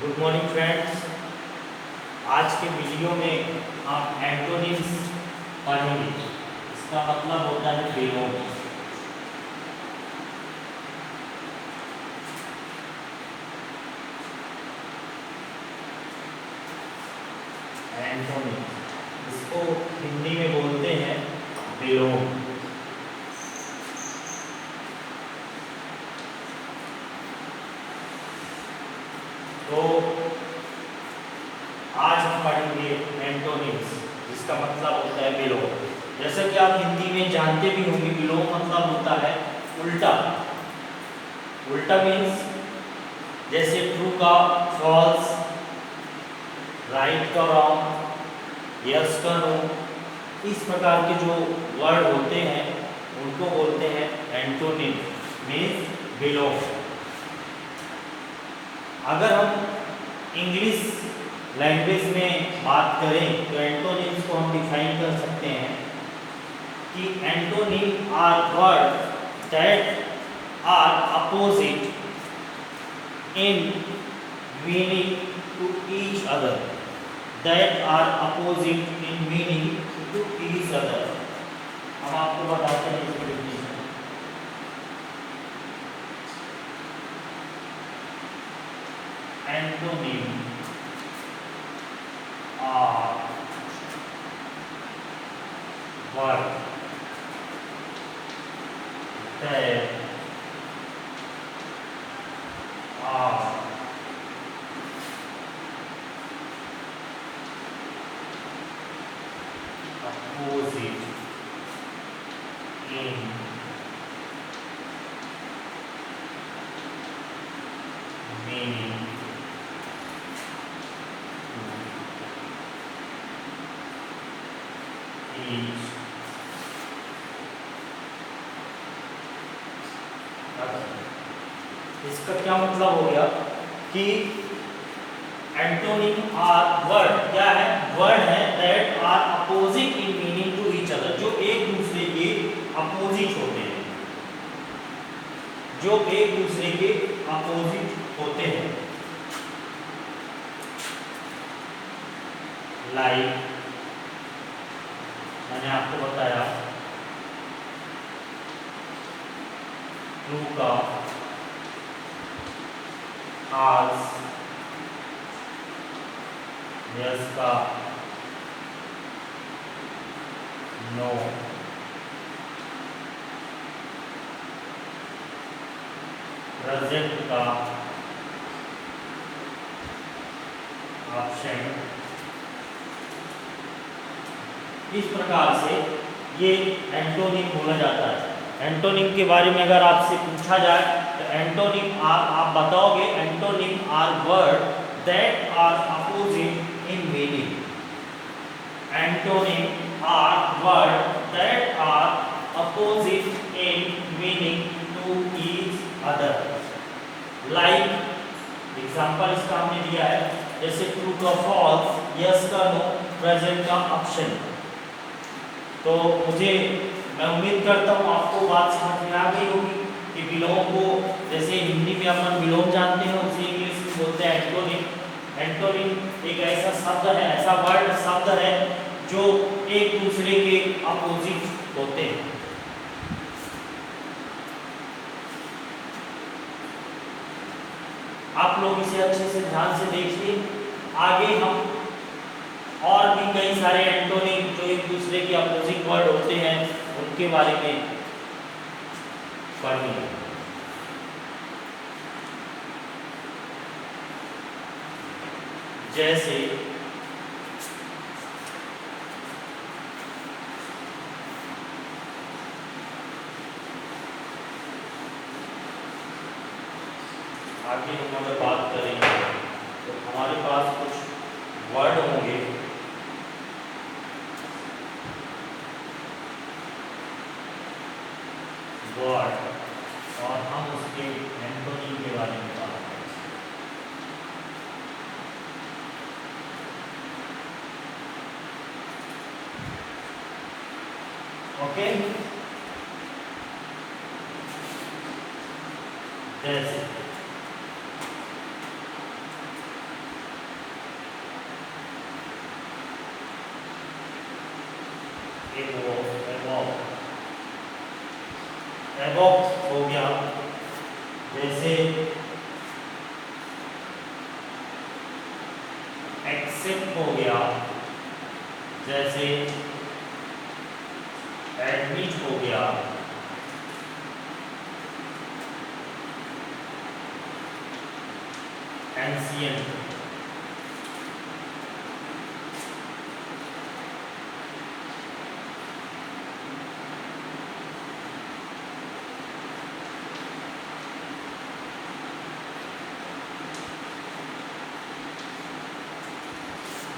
Good morning friends. आज के video में हम एंटोनिम्स पढ़ेंगे। इसका मतलब होता है विलोम। एंटोनिम्स इसको हिंदी में बोलते हैं विलोम। तो आज हम पढ़ेंगे एंटोनिम्स, जिसका मतलब होता है विलोम। जैसा कि आप हिंदी में जानते भी होंगे, विलोम मतलब होता है उल्टा। उल्टा मीन्स जैसे ट्रू का फॉल्स, राइट का रॉन्ग, यस का नो, इस प्रकार के जो वर्ड होते हैं उनको बोलते हैं एंटोनिम मीन्स विलोम। अगर हम इंग्लिश लैंग्वेज में बात करें तो एंटोनिम्स को हम डिफाइन कर सकते हैं कि antonym are word that are opposite in meaning to each other. That are opposite in meaning to each other. हम आपको बताते हैं इसकी definition. Antonym are word that are opposite in meaning इसका क्या मतलब हो गया कि एंटोनिम आर वर्ड क्या है? वर्ड है that are opposite in meaning to each other, जो एक दूसरे के अपोजिट होते हैं, जो एक दूसरे के अपोजिट होते हैं। लाइक मैंने आपको बताया ट्रू का फॉल्स, यस का नो, प्रेजेंट का ऑप्शन। इस प्रकार से ये एंटोनिम बोला जाता है। एंटोनिम के बारे में अगर आपसे पूछा जाए तो एंटोनिम आप बताओगे antonym are word that are opposite in meaning. Antonym are word that are opposite in meaning to each other. Like example इसका हमने दिया है, जैसे ट्रू का फॉल्स, यस का नो, प्रेजेंट का ऑप्शन। तो मैं उम्मीद करता हूँ आपको बात समझ में आ गई होगी कि विलोम को जैसे हिंदी में अपन विलोम जानते हैं उसे इंग्लिश में बोलते हैं एंटोनिम। एंटोनिम एक ऐसा शब्द है, ऐसा वर्ड शब्द है जो एक दूसरे के अपोजिट होते हैं। आप लोग इसे अच्छे से ध्यान से देखिए। आगे हम और भी कई सारे एंटोनिम जो एक दूसरे के अपोजिट वर्ड होते हैं उनके बारे में पढ़ेंगे। जैसे आगे हम अगर बात करेंगे तो हमारे पास कुछ वर्ड होंगे वर्ड, और हम उसके एंटोनिम के बारे में बात करेंगे। ओके, जैसे एबोव एबोव हो गया, जैसे एक्सेप्ट हो गया, जैसे एडमिट हो गया, एंशिएंट,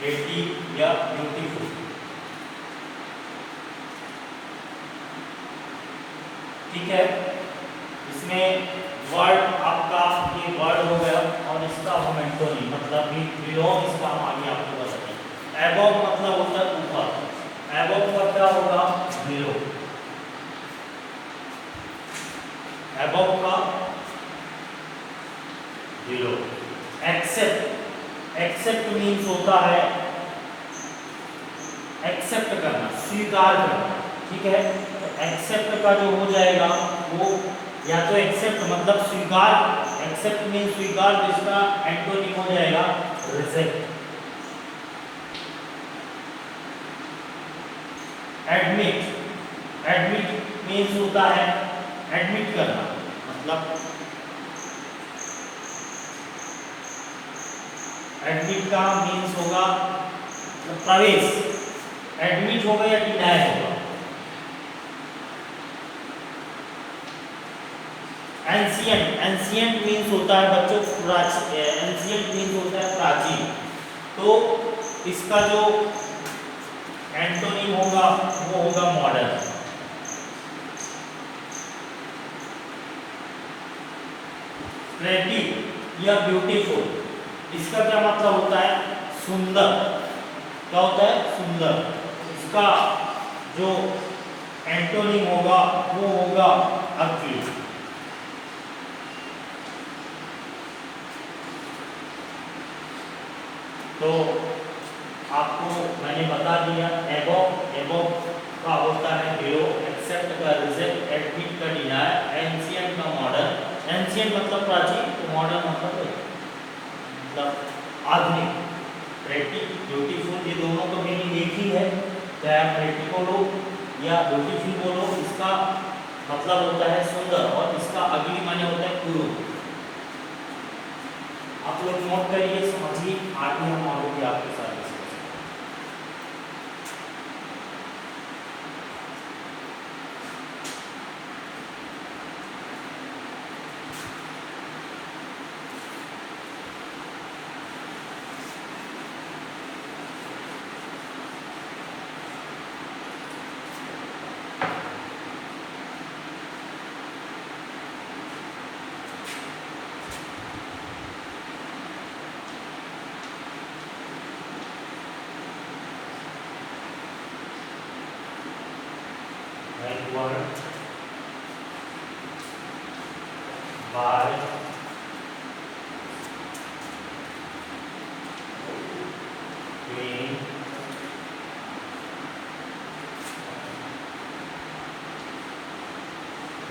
प्रेटी या ब्यूटीफुल। ठीक है, इसमें वर्ड आपका ये वर्ड हो गया और इसका हम एंटोनी मतलब भी बिलोंग, इसका हम आगे आपको बताएंगे। एबोव मतलब होता है ऊपर, एबोव का क्या होगा, बिलो, एबोव का बिलो। एक्सेप्ट, एक्सेप्ट मीन्स होता है एक्सेप्ट करना, स्वीकार करना। ठीक है, तो एक्सेप्ट का जो हो जाएगा वो या तो एक्सेप्ट मतलब स्वीकार, एक्सेप्ट मीन्स स्वीकार, तो इसका एंटोनिम हो जाएगा रिजेक्ट। एडमिट, एडमिट मीन्स होता है एडमिट करना, मतलब एडमिट का मीन्स होगा प्रवेश, एडमिट होगा या डिनाई होगा। एंशिएंट, एंशिएंट मीन्स होता है बच्चों प्राचीन, एंशिएंट मीन्स होता है प्राचीन, तो इसका जो एंटोनिम होगा वो होगा मॉडर्न। प्रेटी या ब्यूटीफुल, इसका क्या मतलब होता है, सुंदर। क्या होता है, सुंदर। इसका जो एंटोनिम होगा वो होगा अगली। तो आपको मैंने बता दिया, एबोव, एबोव का होता है बिलो, एक्सेप्ट का रिजेक्ट, एडमिट का डिनाई, एंशिएंट का मॉडर्न। एंशिएंट मतलब प्राचीन, तो मॉडर्न मतलब आधुनिक। प्रेटी, ब्यूटीफुल, ये दोनों तो मीनिंग एक ही है, चाहे आप प्रेटी बोलो या ब्यूटीफुल बोलो, इसका मतलब होता है सुंदर और इसका अगली माने होता है कुरूप। आप लोग नोट करिए, समझिए, आगे हम और भी आपके साथ discuss word by being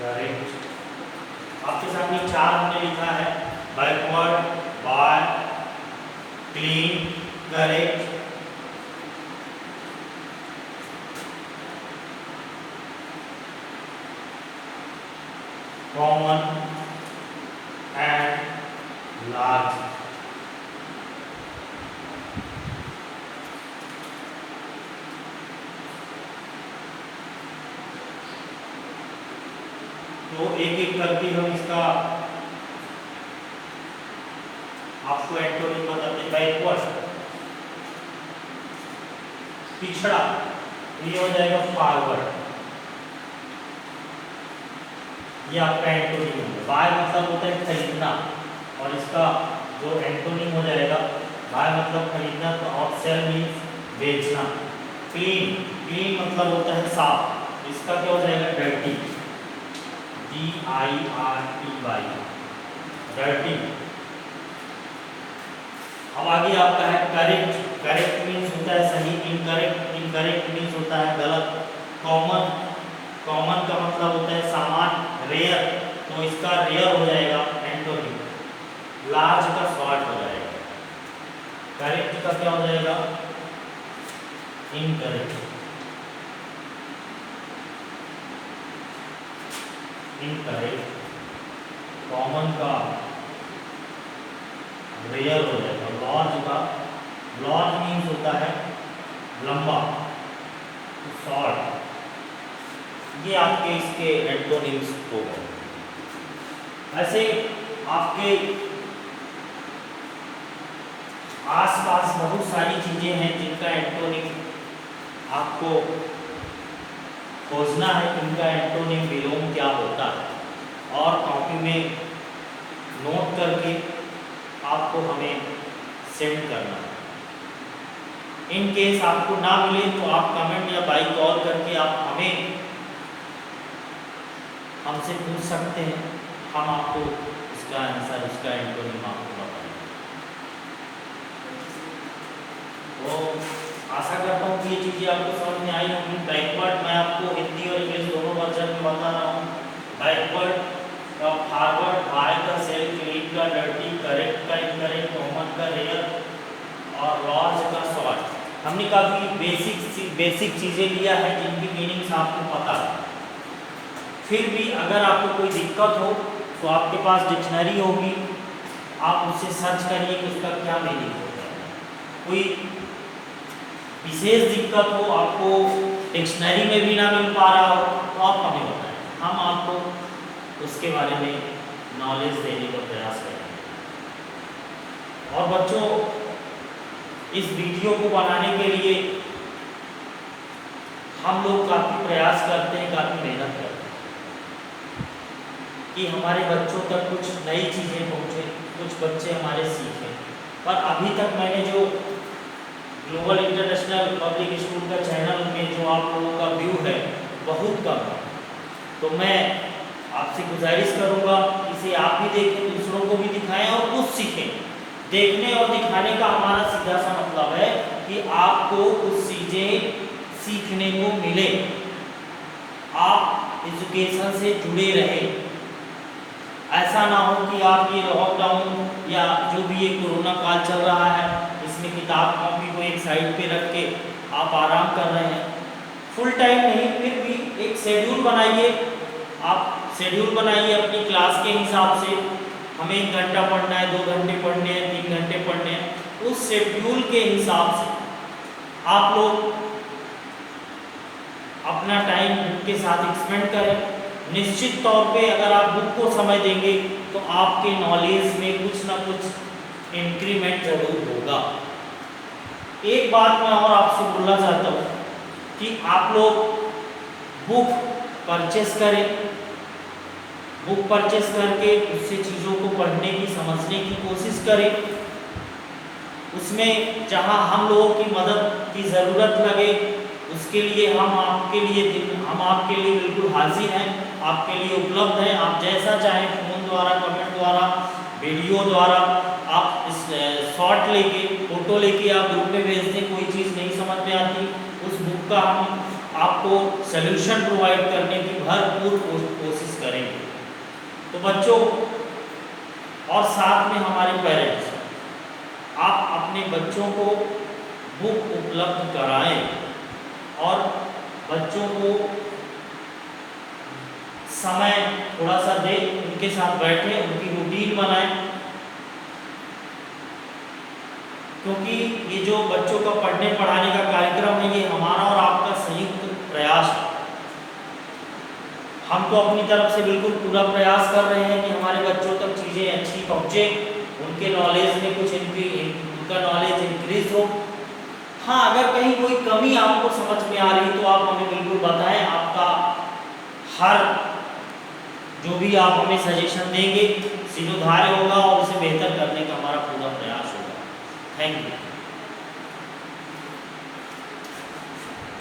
correct. आपके सामने चार हमने लिखा है, backward, by, clean, correct, common and large. तो एक एक करके हम इसका आपको एंटोनिम बताते हैं। बैकवर्ड पिछड़ा, ये हो जाएगा फॉरवर्ड, ये आपका एंटोनिम है। बाय मतलब होता है खरीदना और इसका जो एंटोनिम हो जाएगा, बाय मतलब खरीदना तो, और सेल मीन्स बेचना। क्लीन, क्लीन मतलब होता है साफ, इसका क्या हो जाएगा डर्टी, DIRTY, डर्टी। अब आगे आपका है करेक्ट, करेक्ट मीन्स होता है सही, इनकरेक्ट, इनकरेक्ट मीन्स होता है गलत। कॉमन, कॉमन का मतलब होता है सामान, रेयर, तो इसका रेयर हो जाएगा एंटोनिम। लार्ज का शॉर्ट हो जाएगा। करेक्ट का क्या हो जाएगा? इनकरेक्ट। इनकरेक्ट। कॉमन का रेयर हो जाएगा। लार्ज का, लार्ज मीन्स होता है लंबा, शॉर्ट। ये आपके इसके एंटोनिम्स हो गए। ऐसे आपके आसपास बहुत सारी चीजें हैं जिनका एंटोनिम आपको खोजना है, इनका एंटोनिम विलोम क्या होता है, और कॉपी में नोट करके आपको हमें सेंड करना है। इन केस आपको ना मिले तो आप कमेंट या बाई कॉल करके आप हमें हमसे पूछ सकते हैं, हम आपको इसका आंसर, इसका एंटोनिम आपको बताएंगे। तो आशा करता हूँ कि ये चीज़ें आपको समझ में आई होंगी। बैकवर्ड मैं आपको हिंदी और इंग्लिश दोनों वर्जन में बता रहा हूँ। बैकवर्ड का फॉरवर्ड, वाई का सेल, क्लीन का डर्टी, करेक्ट का इनकरेक्ट, कॉमन का रेयर और लार्ज का शॉर्ट। हमने काफ़ी बेसिक चीज़ें लिया है जिनकी मीनिंग्स आपको पता है। फिर भी अगर आपको कोई दिक्कत हो तो आपके पास डिक्शनरी होगी, आप उससे सर्च करिए कि उसका क्या मीनिंग होता है। कोई विशेष दिक्कत हो, आपको डिक्शनरी में भी ना मिल पा रहा हो, तो आप हमें बताएं, हम आपको उसके बारे में नॉलेज देने का प्रयास करेंगे। और बच्चों, इस वीडियो को बनाने के लिए हम लोग काफ़ी प्रयास करते हैं, काफ़ी मेहनत करते हैं कि हमारे बच्चों तक कुछ नई चीज़ें पहुँचे, कुछ बच्चे हमारे सीखें। पर अभी तक मैंने जो ग्लोबल इंटरनेशनल पब्लिक स्कूल का चैनल में जो आप लोगों का व्यू है बहुत कम है, तो मैं आपसे गुजारिश करूंगा इसे आप भी देखें, दूसरों को भी दिखाएं और कुछ सीखें। देखने और दिखाने का हमारा सीधा सा मतलब है कि आपको कुछ चीज़ें सीखने को मिले, आप एजुकेशन से जुड़े रहें। ऐसा ना हो कि आप ये लॉकडाउन या जो भी ये कोरोना काल चल रहा है, इसमें किताब कॉपी को एक साइड पे रख के आप आराम कर रहे हैं। फुल टाइम नहीं, फिर भी एक शेड्यूल बनाइए। आप शेड्यूल बनाइए अपनी क्लास के हिसाब से, हमें 1 घंटा पढ़ना है, 2 घंटे पढ़ने हैं, 3 घंटे पढ़ने हैं। उस शेड्यूल के हिसाब से आप लोग अपना टाइम बुक के साथ एक्सपेंड करें। निश्चित तौर पे अगर आप बुक को समय देंगे तो आपके नॉलेज में कुछ ना कुछ इंक्रीमेंट जरूर होगा। एक बात मैं और आपसे बोलना चाहता हूँ कि आप लोग बुक परचेस करें। बुक परचेस करके उससे चीज़ों को पढ़ने की, समझने की कोशिश करें। उसमें जहाँ हम लोगों की मदद की ज़रूरत लगे उसके लिए हम आपके लिए बिल्कुल हाजिर हैं, आपके लिए उपलब्ध हैं। आप जैसा चाहें, फ़ोन द्वारा, कमेंट द्वारा, वीडियो द्वारा, आप इस शॉर्ट लेके, फ़ोटो लेके आप ग्रुप में भेज दें। कोई चीज़ नहीं समझ में आती, उस बुक का हम आपको सल्यूशन प्रोवाइड करने की भरपूर कोशिश करेंगे। तो बच्चों और साथ में हमारे पेरेंट्स, आप अपने बच्चों को बुक उपलब्ध कराएं और बच्चों को समय थोड़ा सा दें, उनके साथ बैठें, उनकी रूटीन बनाएं। क्योंकि ये जो बच्चों का पढ़ने पढ़ाने का कार्यक्रम है, ये हमारा और आपका संयुक्त प्रयास है। हम तो अपनी तरफ से बिल्कुल पूरा प्रयास कर रहे हैं कि हमारे बच्चों तक चीज़ें अच्छी पहुँचे, उनके नॉलेज में कुछ उनका नॉलेज इंक्रीज हो। हाँ, अगर कहीं कोई कमी आपको समझ में आ रही तो आप हमें बिल्कुल बताएं। आपका हर जो भी आप हमें सजेशन देंगे सिरोधार्य होगा और उसे बेहतर करने का हमारा पूरा प्रयास होगा। Thank you.